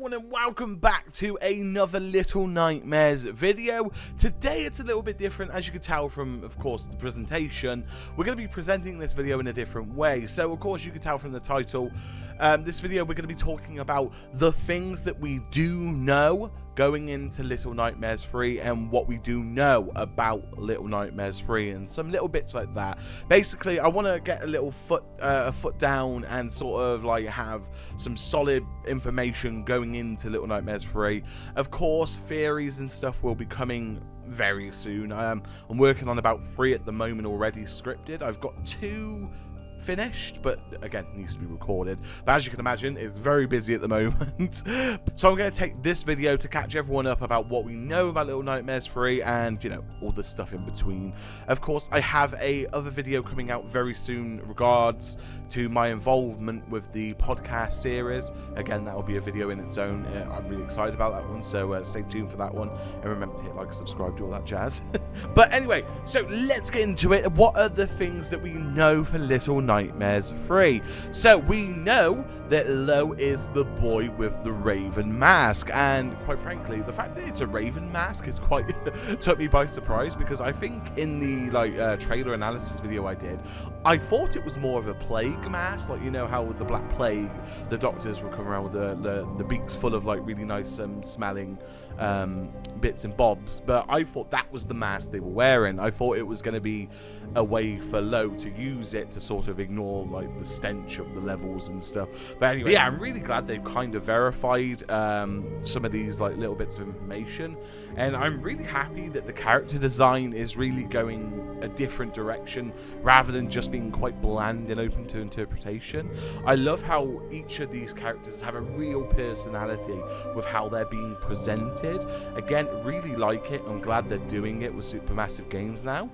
everyone, and welcome back to another Little Nightmares video. Today it's a little bit different, as you can tell from, of course, the presentation. We're going to be presenting this video in a different way. So, of course, you can tell from the title, this video we're going to be talking about the things that we do know going into Little Nightmares 3 and what we do know about Little Nightmares 3 and some little bits like that. Basically, I want to get a little foot down and sort of like have some solid information going into Little Nightmares 3. Of course, theories and stuff will be coming very soon. I'm working on about 3 at the moment already scripted. I've got 2 finished, but again, needs to be recorded. But as you can imagine, it's very busy at the moment. So I'm going to take this video to catch everyone up about what we know about Little Nightmares 3 and, you know, all the stuff in between. Of course, I have other video coming out very soon regards to my involvement with the podcast series. Again, that will be a video in its own. I'm really excited about that one, so stay tuned for that one. And remember to hit like, subscribe, do all that jazz. But anyway, so let's get into it. What are the things that we know for Little Nightmares 3? So we know that Lo is the boy with the raven mask, and quite frankly, the fact that it's a raven mask is quite took me by surprise, because I think in the trailer analysis video I did, I thought it was more of a plague mask, like, you know how with the Black Plague the doctors would come around with the beaks full of like really nice smelling bits and bobs, but I thought that was the mask they were wearing. I thought it was going to be a way for Lo to use it to sort of ignore like the stench of the levels and stuff. But anyway, yeah, I'm really glad they've kind of verified some of these like little bits of information, and I'm really happy that the character design is really going a different direction rather than just being quite bland and open to interpretation. I love how each of these characters have a real personality with how they're being presented. Again, really like it. I'm glad they're doing it with Supermassive Games now.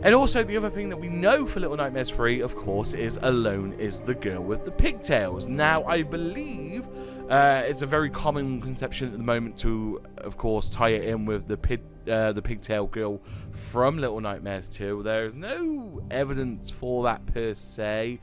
And also, the other thing that we know for Little Nightmares 3, of course, is Alone is the girl with the pigtails. Now, I believe it's a very common conception at the moment to, of course, tie it in with the pigtail girl from Little Nightmares 2. There's no evidence for that per se.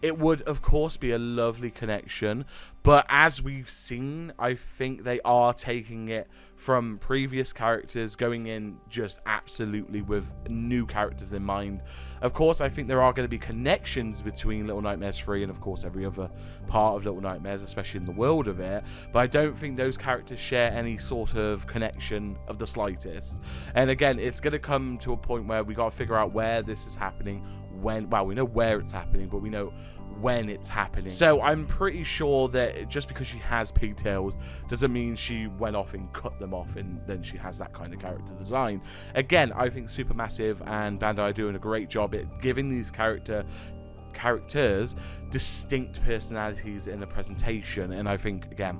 It would, of course, be a lovely connection, but as we've seen, I think they are taking it from previous characters, going in just absolutely with new characters in mind. Of course, I think there are going to be connections between Little Nightmares 3 and, of course, every other part of Little Nightmares, especially in the world of it, but I don't think those characters share any sort of connection of the slightest. And again, it's going to come to a point where we got to figure out where this is happening, when. Well, we know where it's happening, but we know when it's happening. So I'm pretty sure that just because she has pigtails doesn't mean she went off and cut them off and then she has that kind of character design. Again, I think Supermassive and Bandai are doing a great job at giving these characters distinct personalities in the presentation, and I think, again,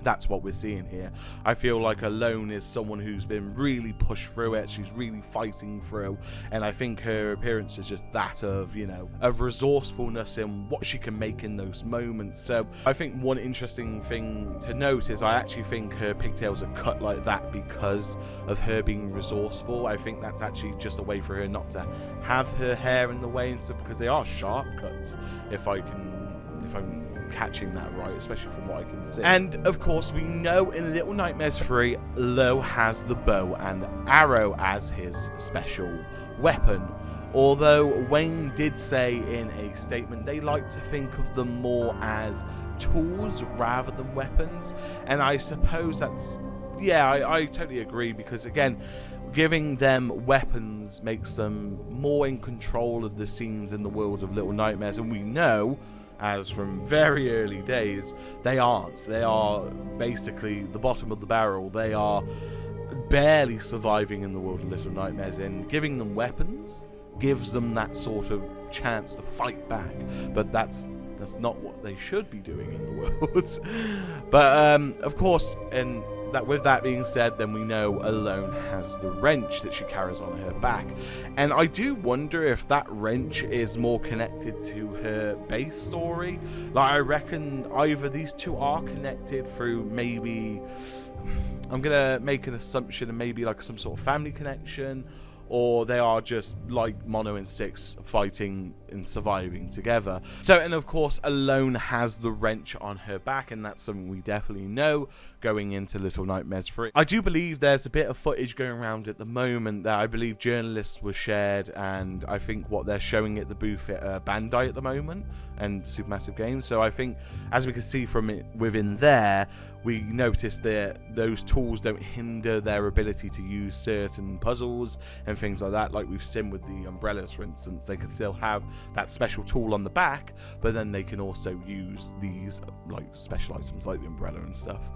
that's what we're seeing here. I feel like Alone is someone who's been really pushed through it. She's really fighting through, and I think her appearance is just that of, you know, of resourcefulness in what she can make in those moments. So I think one interesting thing to note is I actually think her pigtails are cut like that because of her being resourceful. I think that's actually just a way for her not to have her hair in the way and stuff, because they are sharp cuts, if I'm catching that right, especially from what I can see. And of course, we know in Little Nightmares 3, Lo has the bow and arrow as his special weapon. Although Wayne did say in a statement they like to think of them more as tools rather than weapons, and I suppose that's, yeah, I totally agree, because again, giving them weapons makes them more in control of the scenes in the world of Little Nightmares, and we know, as from very early days, they aren't. They are basically the bottom of the barrel. They are barely surviving in the world of Little Nightmares, and giving them weapons gives them that sort of chance to fight back. But that's not what they should be doing in the world. But of course, and that with that being said, then we know Alone has the wrench that she carries on her back, and I do wonder if that wrench is more connected to her base story. Like, I reckon either these two are connected through, maybe, I'm gonna make an assumption, and maybe like some sort of family connection, or they are just like Mono and Six fighting and surviving together. So, and of course, Alone has the wrench on her back, and that's something we definitely know going into Little Nightmares 3. I do believe there's a bit of footage going around at the moment that I believe journalists were shared, and I think what they're showing at the booth at Bandai at the moment and Supermassive Games. So I think, as we can see from it within there, we noticed that those tools don't hinder their ability to use certain puzzles and things like that, like we've seen with the umbrellas, for instance. They can still have that special tool on the back, but then they can also use these like special items like the umbrella and stuff.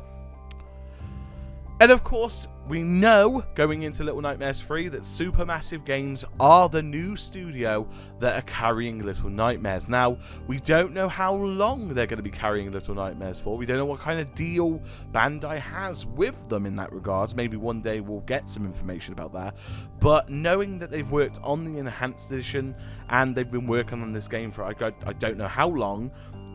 And of course, we know going into Little Nightmares 3 that Supermassive Games are the new studio that are carrying Little Nightmares. Now, we don't know how long they're going to be carrying Little Nightmares for. We don't know what kind of deal Bandai has with them in that regards. Maybe one day we'll get some information about that. But knowing that they've worked on the Enhanced Edition and they've been working on this game for I don't know how long,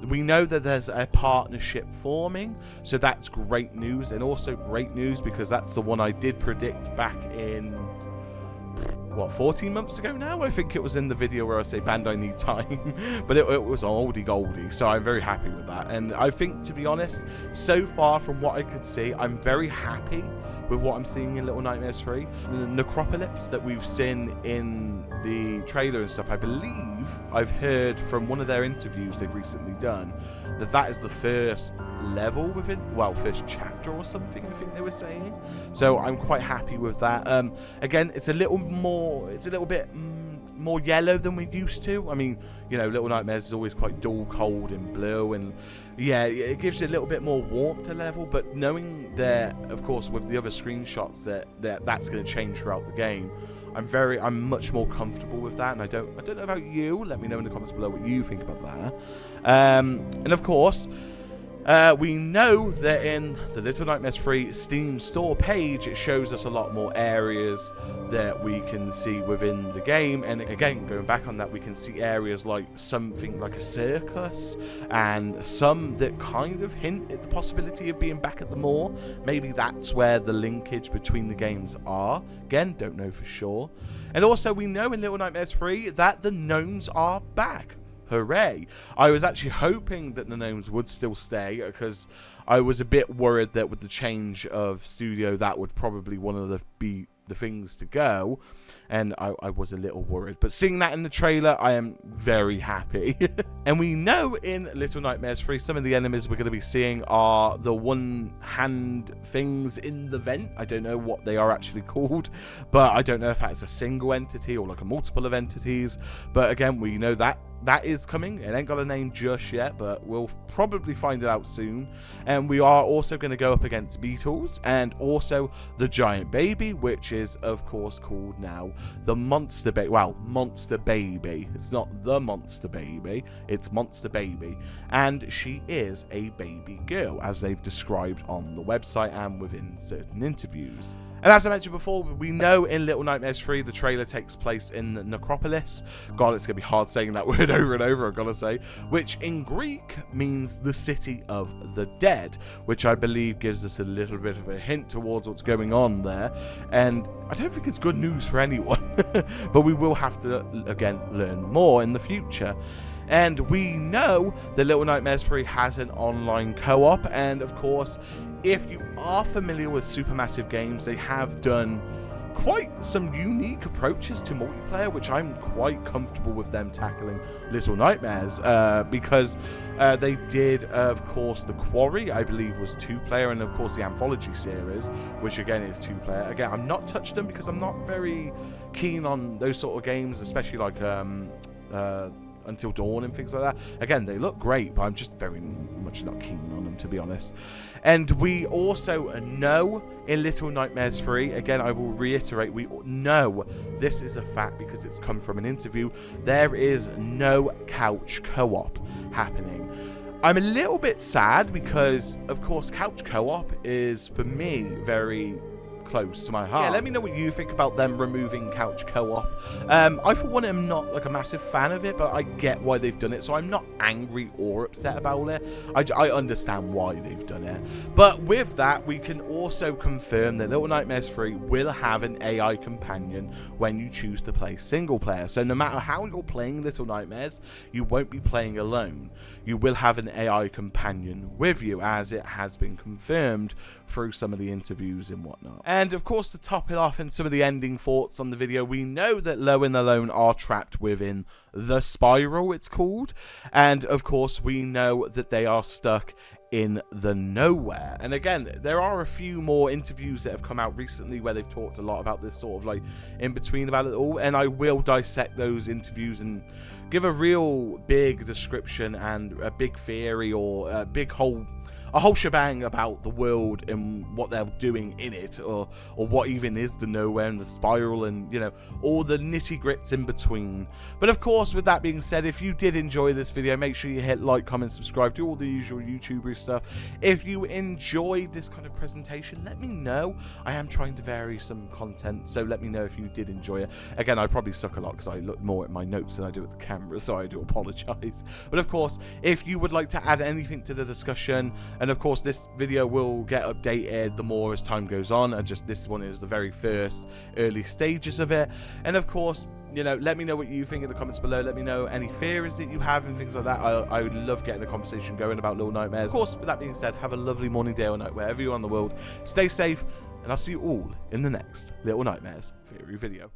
we know that there's a partnership forming, so that's great news, and also great news because that's the one I did predict back in, what, 14 months ago now? I think it was in the video where I say Bandai need time, but it was oldie goldie, so I'm very happy with that. And I think, to be honest, so far from what I could see, I'm very happy with what I'm seeing in Little Nightmares 3. The Necropolis that we've seen in the trailer and stuff, I believe I've heard from one of their interviews they've recently done that is the first level within, well, first chapter or something, I think they were saying. So I'm quite happy with that. Again, it's a little bit more yellow than we're used to. I mean, you know, Little Nightmares is always quite dull, cold and blue, and yeah, it gives you a little bit more warmth to level. But knowing that, of course, with the other screenshots that's going to change throughout the game, I'm much more comfortable with that. And I don't know about you. Let me know in the comments below what you think about that. And of course, we know that in the Little Nightmares 3 Steam store page, it shows us a lot more areas that we can see within the game. And again, going back on that, we can see areas like something like a circus, and some that kind of hint at the possibility of being back at the mall. Maybe that's where the linkage between the games are. Again, don't know for sure. And also, we know in Little Nightmares 3 that the gnomes are back. Hooray. I was actually hoping that the gnomes would still stay, because I was a bit worried that with the change of studio, that would probably be the things to go, and I was a little worried. But seeing that in the trailer, I am very happy. And we know in Little Nightmares 3, some of the enemies we're going to be seeing are the one-hand things in the vent. I don't know what they are actually called, but I don't know if that's a single entity or like a multiple of entities. But again, we know that is coming. It ain't got a name just yet, but we'll probably find it out soon. And we are also going to go up against Beetles and also the Giant Baby, which is of course called now the Monster Baby. Well, Monster Baby. It's not the Monster Baby, it's Monster Baby. And she is a baby girl, as they've described on the website and within certain interviews. And as I mentioned before, we know in Little Nightmares 3, the trailer takes place in the Necropolis. God, it's going to be hard saying that word over and over, I've got to say. Which in Greek means the city of the dead, which I believe gives us a little bit of a hint towards what's going on there. And I don't think it's good news for anyone, but we will have to, again, learn more in the future. And we know that Little Nightmares 3 has an online co-op, and of course, if you are familiar with Supermassive Games, they have done quite some unique approaches to multiplayer, which I'm quite comfortable with them tackling Little Nightmares, because they did, of course, the Quarry, I believe was 2-player, and of course the Anthology series, which again is 2-player. Again, I've not touched them because I'm not very keen on those sort of games, especially like Until Dawn and things like that. Again, they look great, but I'm just very much not keen on them, to be honest. And we also know in Little Nightmares 3, again, I will reiterate, we know this is a fact because it's come from an interview, there is no couch co-op happening. I'm a little bit sad because, of course, couch co-op is, for me, very close to my heart. Yeah, let me know what you think about them removing couch co-op. I for one am not like a massive fan of it, but I get why they've done it, so I'm not angry or upset about it. I understand why they've done it. But with that, we can also confirm that Little Nightmares 3 will have an AI companion when you choose to play single player. So no matter how you're playing Little Nightmares, you won't be playing alone. You will have an AI companion with you, as it has been confirmed through some of the interviews and whatnot. And of course, to top it off in some of the ending thoughts on the video, we know that Lo and Alone are trapped within the spiral, it's called. And of course, we know that they are stuck in the nowhere. And again, there are a few more interviews that have come out recently where they've talked a lot about this sort of like in between about it all, and I will dissect those interviews and give a real big description and a big theory or a whole shebang about the world and what they're doing in it, or what even is the nowhere and the spiral, and you know, all the nitty-grits in between. But of course, with that being said, if you did enjoy this video, make sure you hit like, comment, subscribe, do all the usual YouTuber stuff. If you enjoyed this kind of presentation, let me know. I am trying to vary some content, so let me know if you did enjoy it. Again, I probably suck a lot because I look more at my notes than I do at the camera, so I do apologize. But of course, if you would like to add anything to the discussion, and of course, this video will get updated the more as time goes on. And just this one is the very first early stages of it. And of course, you know, let me know what you think in the comments below. Let me know any theories that you have and things like that. I would love getting a conversation going about Little Nightmares. Of course, with that being said, have a lovely morning, day, or night wherever you are in the world. Stay safe, and I'll see you all in the next Little Nightmares theory video.